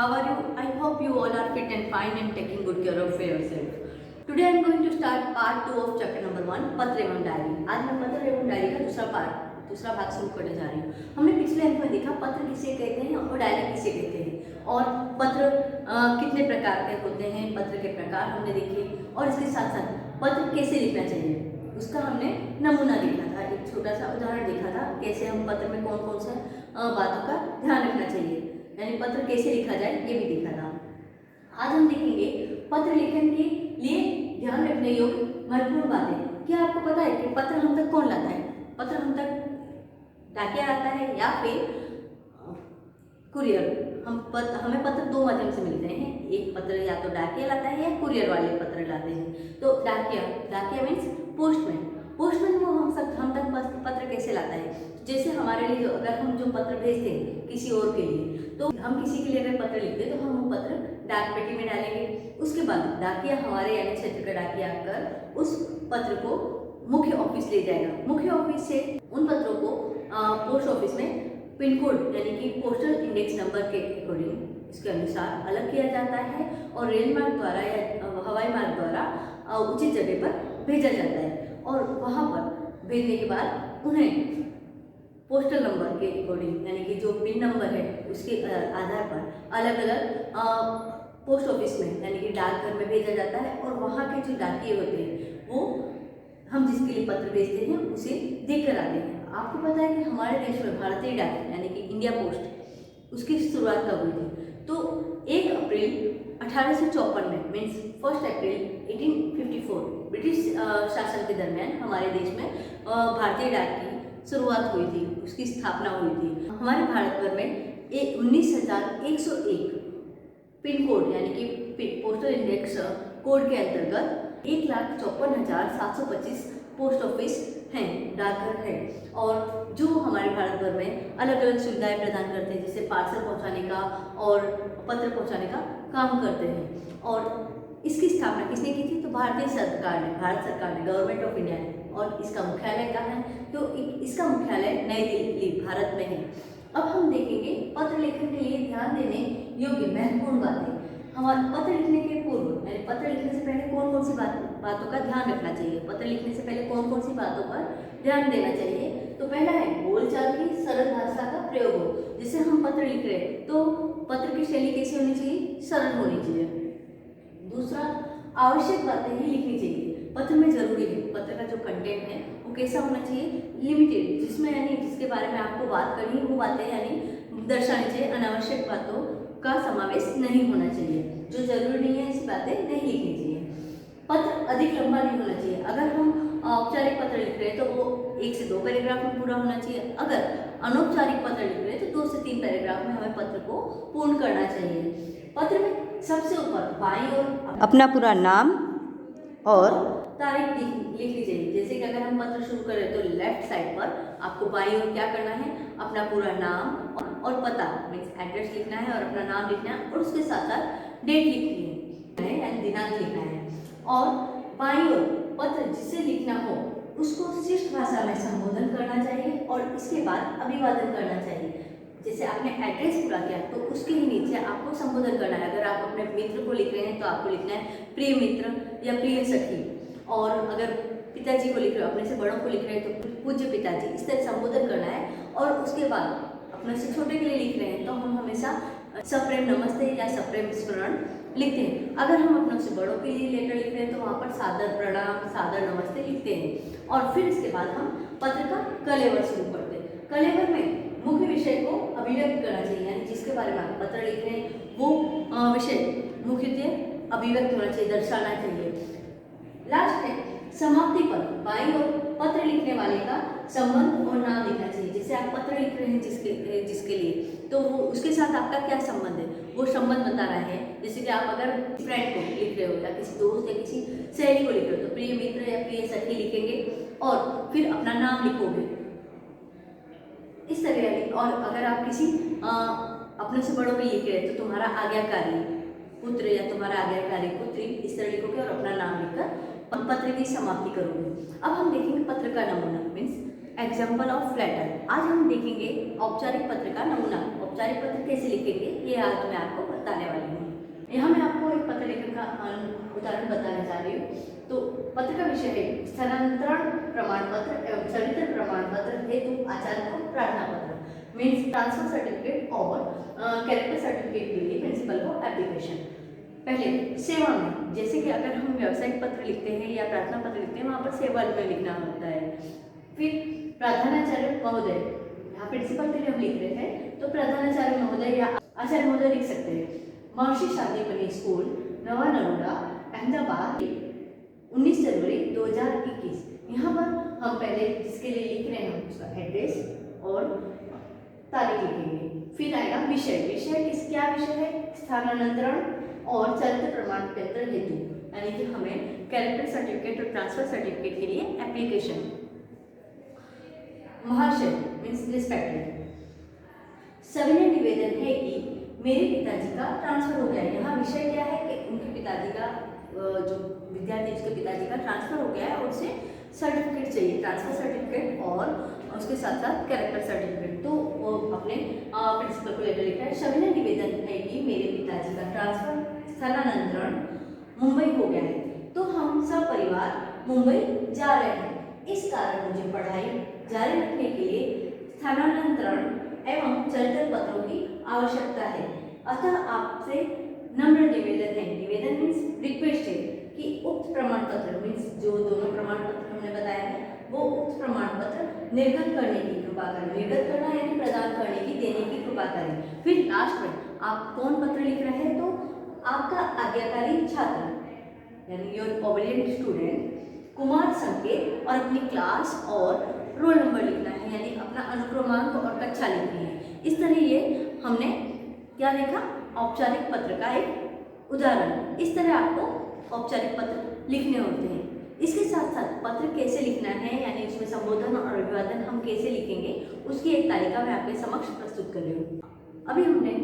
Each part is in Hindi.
How are you? I hope you all are fit and fine and taking good care of yourself. Today I am going to start part 2 of chapter number 1 पत्र एवं डायरी। आज मैं पत्र एवं डायरी का दूसरा भाग शुरू करने जा रही हूँ। हमने पिछले अंक में देखा पत्र किसे कहते हैं और डायरी किसे कहते हैं और पत्र कितने प्रकार के होते हैं, पत्र के प्रकार हमने देखे और इसके साथ साथ पत्र कैसे लिखना चाहिए उसका हमने नमूना देखा था। एक छोटा सा उदाहरण देखा था कैसे हम पत्र में कौन कौन सा बातों का ध्यान रखना चाहिए, यानी पत्र कैसे लिखा जाए ये भी देखा था। आज हम देखेंगे पत्र लिखने के लिए ध्यान रखने योग्य महत्वपूर्ण बातें। क्या आपको पता है कि पत्र हम तक कौन लाता है? पत्र हम तक डाकिया आता है या फिर कुरियर। हमें पत्र दो माध्यम से मिलते हैं, एक पत्र या तो डाकिया लाता है या कुरियर वाले पत्र लाते हैं। तो डाकिया मीन्स पोस्टमैन वो हम तक पत्र कैसे लाता है? जैसे हमारे लिए अगर हम जो पत्र भेजते हैं किसी और के लिए, तो हम किसी के लिए अगर पत्र लिखते हैं तो हम वो पत्र डाक पेटी में डालेंगे। उसके बाद डाकिया हमारे यानी क्षेत्र का डाकिया आकर उस पत्र को मुख्य ऑफिस ले जाएगा। मुख्य ऑफिस से उन पत्रों को पोस्ट ऑफिस में पिन कोड यानी कि पोस्टल इंडेक्स नंबर के अकॉर्डिंग इसके अनुसार अलग किया जाता है और रेल मार्ग द्वारा या हवाई मार्ग द्वारा उचित जगह पर भेजा जाता है और वहाँ पर भेजने के बाद उन्हें पोस्टल नंबर के अकॉर्डिंग यानी कि जो पिन नंबर है उसके आधार पर अलग अलग पोस्ट ऑफिस में यानी कि डाकघर में भेजा जाता है और वहाँ के जो डाकिये होते हैं वो हम जिसके लिए पत्र भेजते हैं उसे देकर आते हैं। आपको पता है कि हमारे देश में भारतीय डाक यानी कि इंडिया पोस्ट उसकी शुरुआत कब हुई थी? तो 1 अप्रैल 1854 में मीन्स 1 अप्रैल 1854 ब्रिटिश शासन के दरमियान हमारे देश में भारतीय डाक की शुरुआत हुई थी, उसकी स्थापना हुई थी। हमारे भारत भर में 19,101 पिन कोड यानी कि पोस्टल इंडेक्स कोड के अंतर्गत 1,54,725 पोस्ट ऑफिस हैं, डाकघर है और जो हमारे भारत भर में अलग अलग सुविधाएं प्रदान करते हैं, जैसे पार्सल पहुंचाने का और पत्र पहुंचाने का काम करते हैं। और इसकी स्थापना किसने की थी? तो भारत सरकार ने, गवर्नमेंट ऑफ इंडिया ने। और इसका मुख्यालय कहाँ है? तो इसका मुख्यालय नई दिल्ली भारत में है। अब हम देखेंगे पत्र लेखन के लिए ध्यान देने योग्य महत्वपूर्ण बातें। हमारे पत्र लिखने के पूर्व यानी पत्र लिखने से पहले कौन कौन सी बातों का ध्यान रखना चाहिए? पत्र लिखने से पहले कौन कौन सी बातों पर ध्यान देना चाहिए? तो पहला है बोलचाल की सरल भाषा का प्रयोग हो। जैसे हम पत्र लिख रहे हैं तो पत्र की शैली कैसी होनी चाहिए? सरल होनी चाहिए। दूसरा, आवश्यक बातें ही लिखनी चाहिए। पत्र में जरूरी है पत्र का जो कंटेंट है वो कैसा होना चाहिए? लिमिटेड, जिसमें यानी जिसके बारे में आपको बात करनी है वो बातें यानी दर्शानी चाहिए। अनावश्यक बातों का समावेश नहीं होना चाहिए, जो जरूरी नहीं है ऐसी बातें नहीं लिखनी चाहिए। पत्र अधिक लंबा नहीं होना चाहिए। अगर हम औपचारिक पत्र लिख रहे हैं तो वो 1 से 2 पैराग्राफ में पूरा होना चाहिए। अगर अनौपचारिक पत्र लिख रहे हैं तो 2 से 3 पैराग्राफ में हमें पत्र को पूर्ण करना चाहिए। पत्र में सबसे ऊपर बाईं ओर अपना पूरा नाम और तारीख लिखनी चाहिए। जैसे कि अगर हम पत्र शुरू करें तो लेफ्ट साइड पर आपको बाईं ओर क्या करना है? अपना पूरा नाम और पता मीन्स एड्रेस लिखना है और अपना नाम लिखना है और उसके साथ साथ डेट लिखनी है यानी दिनांक लिखना है। और बाईं ओर पत्र जिसे लिखना हो उसको शिष्ट भाषा में संबोधन करना चाहिए और इसके बाद अभिवादन करना चाहिए। जैसे आपने एड्रेस पूरा किया तो उसके ही नीचे आपको संबोधन करना है। अगर आप अपने मित्र को लिख रहे हैं तो आपको लिखना है प्रिय मित्र या प्रिय सखी, और अगर पिताजी को लिख रहे हो, अपने से बड़ों को लिख रहे हैं तो पूज्य पिताजी, इस तरह संबोधन करना है। और उसके बाद अपने से छोटे के लिए लिख रहे हैं तो हम हमेशा सप्रेम नमस्ते या सप्रेम स्मरण लिखते हैं। अगर हम अपनों से बड़ों के लिए लेटर लिख रहे हैं तो वहाँ पर सादर प्रणाम, सादर नमस्ते लिखते हैं। और फिर इसके बाद हम पत्र का कलेवर शुरू करते हैं। कलेवर में मुख्य विषय को अभिव्यक्त करना चाहिए, यानी जिसके बारे में आप पत्र लिख रहे हैं वो विषय मुख्यतः अभिव्यक्त होना चाहिए, दर्शाना चाहिए। लास्ट है समाप्ति पर बाईं ओर पत्र लिखने वाले का संबंध और नाम लिखना चाहिए। जैसे आप पत्र लिख रहे हैं जिसके लिए, तो वो उसके साथ आपका क्या संबंध है वो संबंध बता रहा है। जैसे कि आप अगर फ्रेंड को लिख रहे हो या किसी दोस्त या किसी सहेली को लिख रहे हो तो प्रिय मित्र या प्रिय सखी लिखेंगे और फिर अपना नाम लिखोगे इस तरह यानी। और अगर आप किसी अपने से बड़ों के लिख रहे हैं तो तुम्हारा आज्ञाकारी पुत्र या तुम्हारा आज्ञाकारी पुत्री इस तरह लिखोगे और अपना नाम लिखकर पत्र की समाप्ति करोगे। अब हम देखेंगे पत्र का नमूना मीन्स एग्जाम्पल ऑफ लेटर। आज हम देखेंगे औपचारिक पत्र का नमूना। औपचारिक पत्र कैसे लिखेंगे ये आज मैं आपको बताने वाली हूँ। यहाँ मैं आपको एक पत्र लेखन का उदाहरण बताने जा रही हूँ। तो पत्र का विषय है स्थानांतरण प्रमाण पत्र एवं चरित्र प्रमाण पत्र हेतु आचार्य को प्रार्थना पत्र मीन्स ट्रांसफर सर्टिफिकेट और कैरेक्टर सर्टिफिकेट के लिए प्रिंसिपल को एप्लीकेशन। पहले सेवा में, जैसे कि अगर हम व्यावसायिक पत्र लिखते हैं या प्रार्थना पत्र लिखते हैं, वहाँ पर सेवा में लिखना होता है। फिर प्रधानाचार्य महोदय, यहाँ प्रिंसिपल के लिए हम लिख रहे हैं तो प्रधानाचार्य महोदय या आचार्य महोदय लिख सकते हैं। महर्षि शांतिपनी स्कूल, नवा नरोडा, अहमदाबाद, 19 जनवरी 2021। यहाँ पर हम पहले जिसके लिए लिख रहे हैं उसका एड्रेस और तारीख लिखेंगे। फिर आएगा विषय, विषय क्या विषय है? स्थानांतरण और चरित्र प्रमाण पत्र हेतु, यानी कि हमें कैरेक्टर सर्टिफिकेट और ट्रांसफर सर्टिफिकेट के लिए एप्लीकेशन। महाशय मीन्स रिस्पेक्टेड, सविनय निवेदन है कि मेरे पिताजी का ट्रांसफर हो गया है। यहाँ विषय क्या है कि उनके पिताजी का जो विद्यार्थी उसके पिताजी का ट्रांसफर हो गया है और उसे सर्टिफिकेट चाहिए, ट्रांसफर सर्टिफिकेट और उसके साथ साथ कैरेक्टर सर्टिफिकेट। तो वो अपने प्रिंसिपल को लेटर लिखा है। सविनय निवेदन है कि मेरे पिताजी का ट्रांसफर स्थानांतरण मुंबई हो गया है, तो हम सब परिवार मुंबई जा रहे हैं। इस कारण मुझे पढ़ाई जारी रखने के लिए स्थानांतरण एवं चरित्र पत्रों की आवश्यकता है। अतः आपसे नम्र निवेदन है, निवेदन मीन्स रिक्वेस्ट है कि उक्त प्रमाण पत्र मीन्स जो दोनों प्रमाण पत्र हमने बताया है वो उक्त प्रमाण पत्र निर्गत करने की कृपा करें। निर्गत करना यानी प्रदान करने की, देने की कृपा करें। फिर लास्ट में आप कौन पत्र लिख रहे हैं? तो आपका आज्ञाकारी छात्र यानी योर ओबीडिएंट स्टूडेंट कुमार संकेत और अपनी क्लास और रोल नंबर लिखना है, यानी अपना अनुक्रमांक और कक्षा लिखनी है। इस तरह ये हमने क्या देखा? औपचारिक पत्र का एक उदाहरण। इस तरह आपको औपचारिक पत्र लिखने होते हैं। इसके साथ साथ पत्र कैसे लिखना है, यानी उसमें संबोधन और अभिवादन हम कैसे लिखेंगे, उसकी एक तालिका मैं आपके समक्ष प्रस्तुत कर रही हूँ। अभी हमने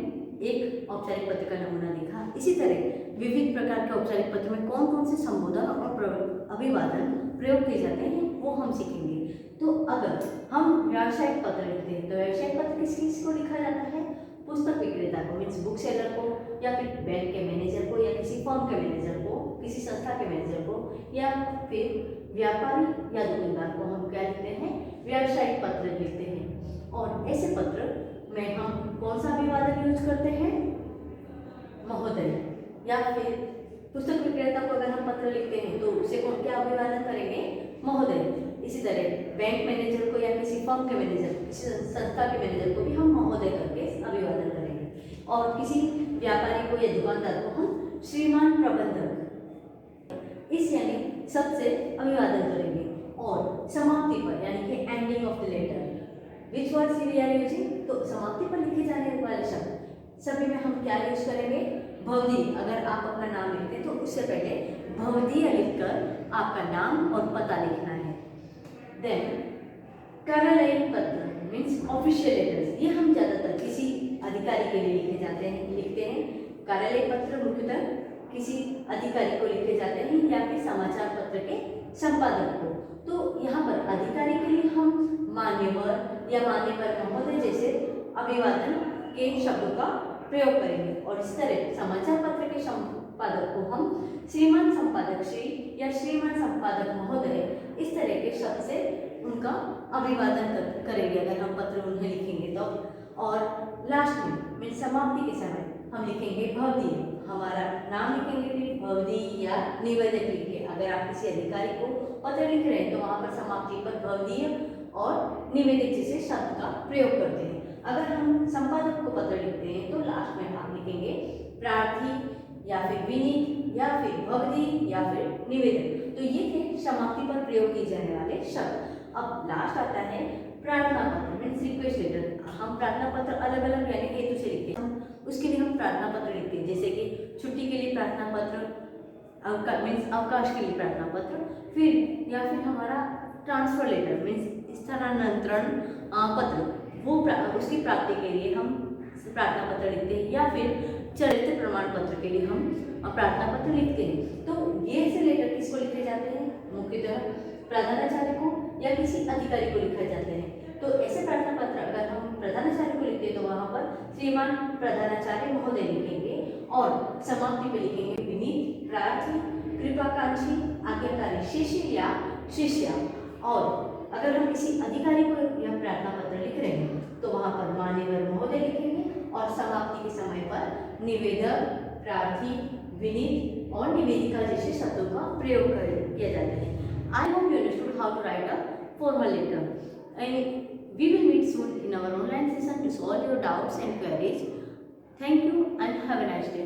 एक औपचारिक पत्र का नमूना देखा। इसी तरह विविध प्रकार के औपचारिक पत्र में कौन कौन से संबोधन और अभिवादन प्रयोग किए जाते हैं वो हम सीखेंगे। तो अगर हम व्यावसायिक पत्र लिखते हैं तो व्यावसायिक पत्र किस को लिखा जाता है? पुस्तक विक्रेता को मीन्स बुक सेलर को, या फिर बैंक के मैनेजर को, या किसी फर्म के मैनेजर को, किसी संस्था के मैनेजर को, या फिर व्यापारी या दुकानदार को हम क्या लिखते हैं? व्यावसायिक पत्र लिखते हैं। और ऐसे पत्र में हम कौन सा अभिवादन यूज करते हैं? महोदय। या फिर पुस्तक विक्रेता को अगर हम पत्र लिखते हैं तो उसे कौन क्या अभिवादन करेंगे? महोदय। इसी तरह बैंक मैनेजर को या किसी फर्म के मैनेजर, किसी संस्था के मैनेजर को भी हम महोदय करके अभिवादन करेंगे। और किसी व्यापारी को या दुकानदार को हम श्रीमान प्रबंधक इस यानी सबसे अभिवादन करेंगे। और समाप्ति पर यानी कि ending of the letter which words we are using, तो समाप्ति पर लिखे जाने वाले शब्द सभी में हम क्या यूज करेंगे? भवदीय। अगर आप अपना नाम लिखते हैं तो उससे पहले भवदीय लिखकर आपका नाम और पता लिखना है। देन कार्यालयिक पत्र मीन्स ऑफिशियल लेटर्स, ये हम ज़्यादातर किसी अधिकारी के लिए लिखते हैं। कार्यालयिक पत्र मुख्यतः किसी अधिकारी को लिखे जाते हैं या फिर समाचार पत्र के संपादक को। तो यहाँ पर अधिकारी के लिए हम मान्यवर या मान्यवर महोदय जैसे अभिवादन के शब्दों का प्रयोग करेंगे। और इस तरह समाचार पत्र के संपादक को हम श्रीमान संपादक श्री या श्रीमान संपादक महोदय इस तरह के शब्द से उनका अभिवादन करेंगे अगर हम पत्र उन्हें लिखेंगे तो। और लास्ट में समाप्ति के समय हम लिखेंगे भवदीय, हमारा नाम लिखेंगे फिर भवदीय या निवेदक लिखिए। अगर आप किसी अधिकारी को पत्र लिख रहे हैं तो वहाँ पर समाप्ति पर भवदीय और निवेदक जैसे शब्द का प्रयोग करते हैं। अगर हम संपादक को पत्र लिखते हैं तो लास्ट में आप लिखेंगे प्रार्थी या फिर विनीत या फिर भवदीय या फिर निवेदक। तो ये थे समाप्ति पर प्रयोग किए जाने वाले शब्द। अब लास्ट आता है प्रार्थना पत्र मीन्स रिक्वेस्ट लेटर। हम प्रार्थना पत्र अलग अलग यानी हेतु से लिखते हैं, उसके लिए हम प्रार्थना पत्र लिखते हैं, जैसे कि छुट्टी के लिए प्रार्थना पत्र मीन्स अवकाश के लिए प्रार्थना पत्र, फिर या फिर हमारा ट्रांसफर लेटर मीन्स स्थानांतरण पत्र वो उसकी प्राप्ति के लिए हम प्रार्थना पत्र लिखते हैं, या फिर चरित्र प्रमाण पत्र के लिए हम प्रार्थना पत्र लिखते हैं। तो ये ऐसे लेटर किसको लिखे जाते हैं? मुख्यतः प्रधानाचार्य को या किसी अधिकारी को लिखे जाते हैं। तो ऐसे प्रार्थना पत्र अगर हम प्रधानाचार्य को लिखते हैं तो वहाँ पर श्रीमान प्रधानाचार्य महोदय लिखेंगे और समाप्ति में लिखेंगे विनीत प्रार्थी कृपाकांक्षी आज्ञाकारी शिष्य या शिष्या। और अगर हम किसी अधिकारी को यह प्रार्थना पत्र लिख रहे हैं तो वहां पर मान्यवर महोदय लिखेंगे और समाप्ति के समय पर निवेदक प्रार्थी विनीत और निवेदिका जैसे शब्दों का प्रयोग किया जाता है। I hope you understood how to write a formal letter, and we will meet soon in our online session to solve your doubts and queries. Thank you and have a nice day.